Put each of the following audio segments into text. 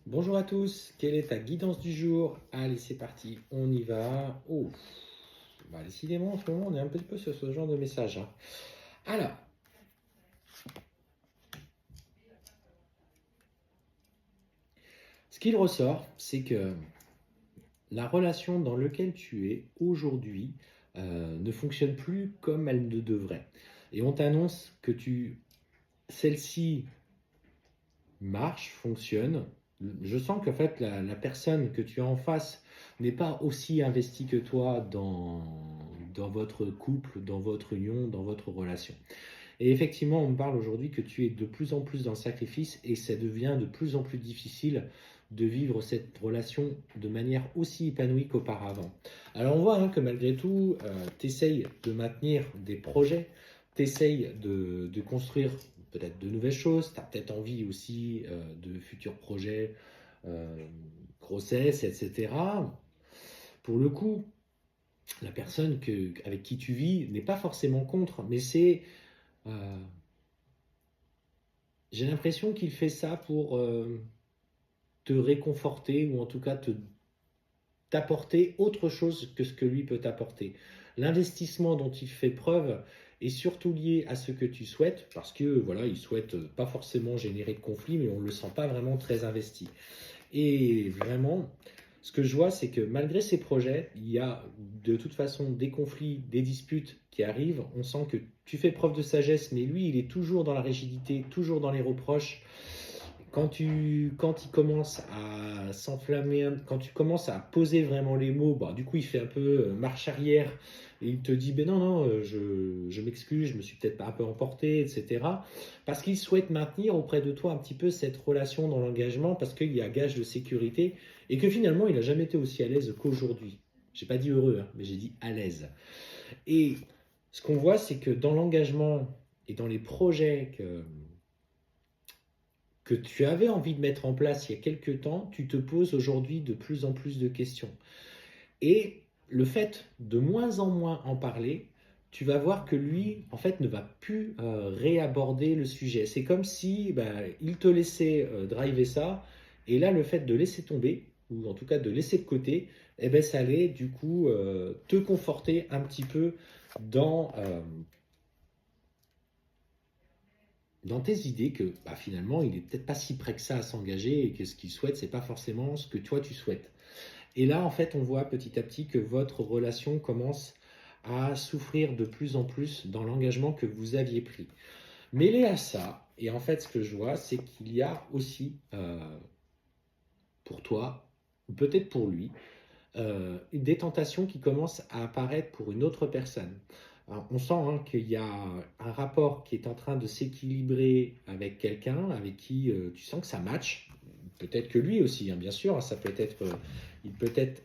Bonjour à tous, quelle est ta guidance du jour? Allez, c'est parti, on y va. Oh, bah, décidément, en ce moment, on est un petit peu sur ce genre de message, hein. Alors, ce qu'il ressort, c'est que la relation dans laquelle tu es aujourd'hui ne fonctionne plus comme elle ne devrait. Et on t'annonce que celle-ci marche, fonctionne. Je sens qu'en fait, la personne que tu as en face n'est pas aussi investie que toi dans votre couple, dans votre union, dans votre relation. Et effectivement, on me parle aujourd'hui que tu es de plus en plus dans le sacrifice et ça devient de plus en plus difficile de vivre cette relation de manière aussi épanouie qu'auparavant. Alors on voit que malgré tout, tu essayes de maintenir des projets, tu essayes de construire peut-être de nouvelles choses, tu as peut-être envie aussi de futurs projets, euh, grossesse, etc. Pour le coup, la personne avec qui tu vis n'est pas forcément contre, mais euh, j'ai l'impression qu'il fait ça pour te réconforter ou en tout cas t'apporter autre chose que ce que lui peut t'apporter. L'investissement dont il fait preuve est surtout lié à ce que tu souhaites, parce que voilà, il souhaite pas forcément générer de conflit, mais on ne le sent pas vraiment très investi. Et vraiment, ce que je vois, c'est que malgré ces projets, il y a de toute façon des conflits, des disputes qui arrivent. On sent que tu fais preuve de sagesse, mais lui, il est toujours dans la rigidité, toujours dans les reproches. Quand il commence à s'enflammer, quand tu commences à poser vraiment les mots, bah, du coup, il fait un peu marche arrière et il te dit, ben non, non, je m'excuse, je me suis peut-être pas un peu emporté, etc. Parce qu'il souhaite maintenir auprès de toi un petit peu cette relation dans l'engagement, parce qu'il y a gage de sécurité et que finalement, il n'a jamais été aussi à l'aise qu'aujourd'hui. J'ai pas dit heureux, mais j'ai dit à l'aise. Et ce qu'on voit, c'est que dans l'engagement et dans les projets que tu avais envie de mettre en place il y a quelques temps, tu te poses aujourd'hui de plus en plus de questions. Et le fait de moins en moins en parler, tu vas voir que lui, en fait, ne va plus réaborder le sujet. C'est comme si il te laissait driver ça, et là, le fait de laisser tomber, ou en tout cas de laisser de côté, eh ben, ça allait du coup te conforter un petit peu dans, euh, dans tes idées que finalement, il n'est peut-être pas si près que ça à s'engager et que ce qu'il souhaite, c'est pas forcément ce que toi tu souhaites. Et là, en fait, on voit petit à petit que votre relation commence à souffrir de plus en plus dans l'engagement que vous aviez pris. Mêlé à ça, et en fait, ce que je vois, c'est qu'il y a aussi pour toi, ou peut-être pour lui, des tentations qui commencent à apparaître pour une autre personne. Alors, on sent qu'il y a un rapport qui est en train de s'équilibrer avec quelqu'un avec qui tu sens que ça match. Peut-être que lui aussi, bien sûr, ça peut être, il peut être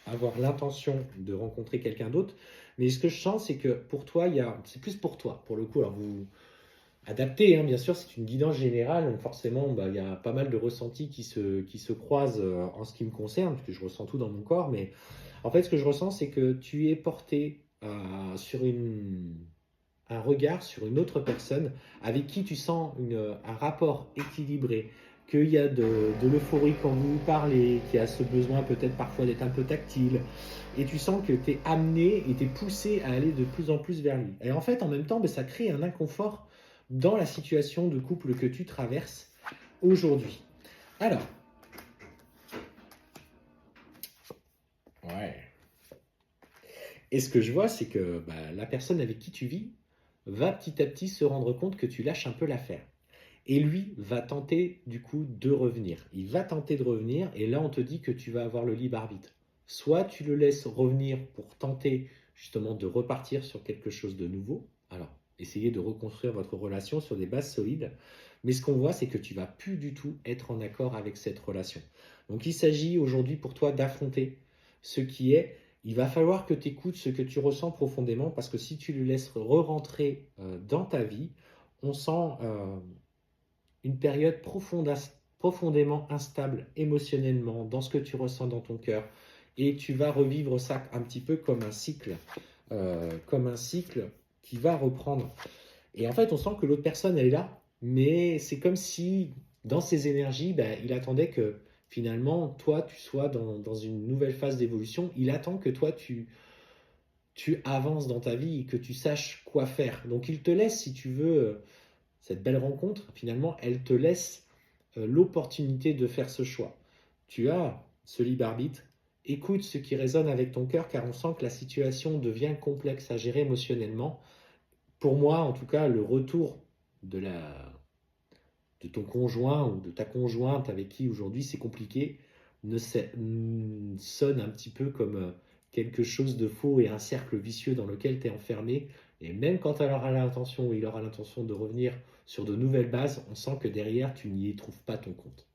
avoir l'intention de rencontrer quelqu'un d'autre. Mais ce que je sens, c'est que pour toi, c'est plus pour toi, pour le coup. Alors vous adaptez, bien sûr, c'est une guidance générale. Donc forcément, il y a pas mal de ressentis qui se croisent en ce qui me concerne, parce que je ressens tout dans mon corps. Mais en fait, ce que je ressens, c'est que tu es porté sur un regard sur une autre personne avec qui tu sens un rapport équilibré, qu'il y a de l'euphorie quand vous vous parlez, qu'il y a ce besoin peut-être parfois d'être un peu tactile, et tu sens que tu es amené et tu es poussé à aller de plus en plus vers lui. Et en fait, en même temps, ça crée un inconfort dans la situation de couple que tu traverses aujourd'hui. Alors, ouais. Et ce que je vois, c'est que la personne avec qui tu vis va petit à petit se rendre compte que tu lâches un peu l'affaire. Et lui va tenter du coup de revenir. Il va tenter de revenir et là on te dit que tu vas avoir le libre arbitre. Soit tu le laisses revenir pour tenter justement de repartir sur quelque chose de nouveau. Alors, essayez de reconstruire votre relation sur des bases solides. Mais ce qu'on voit, c'est que tu vas plus du tout être en accord avec cette relation. Donc il s'agit aujourd'hui pour toi d'affronter ce qui est. Il va falloir que tu écoutes ce que tu ressens profondément parce que si tu le laisses re-rentrer dans ta vie, on sent une période profondément instable émotionnellement dans ce que tu ressens dans ton cœur. Et tu vas revivre ça un petit peu comme un cycle qui va reprendre. Et en fait, on sent que l'autre personne, elle est là, mais c'est comme si dans ses énergies, bah, il attendait que finalement, toi, tu sois dans une nouvelle phase d'évolution. Il attend que toi, tu avances dans ta vie et que tu saches quoi faire. Donc il te laisse, si tu veux, cette belle rencontre, finalement, elle te laisse l'opportunité de faire ce choix. Tu as ce libre arbitre, écoute ce qui résonne avec ton cœur, car on sent que la situation devient complexe à gérer émotionnellement. Pour moi, en tout cas, le retour de, de ton conjoint ou de ta conjointe avec qui aujourd'hui c'est compliqué sonne un petit peu comme quelque chose de faux et un cercle vicieux dans lequel tu es enfermé. Et même quand elle aura l'intention ou il aura l'intention de revenir sur de nouvelles bases, on sent que derrière, tu n'y trouves pas ton compte.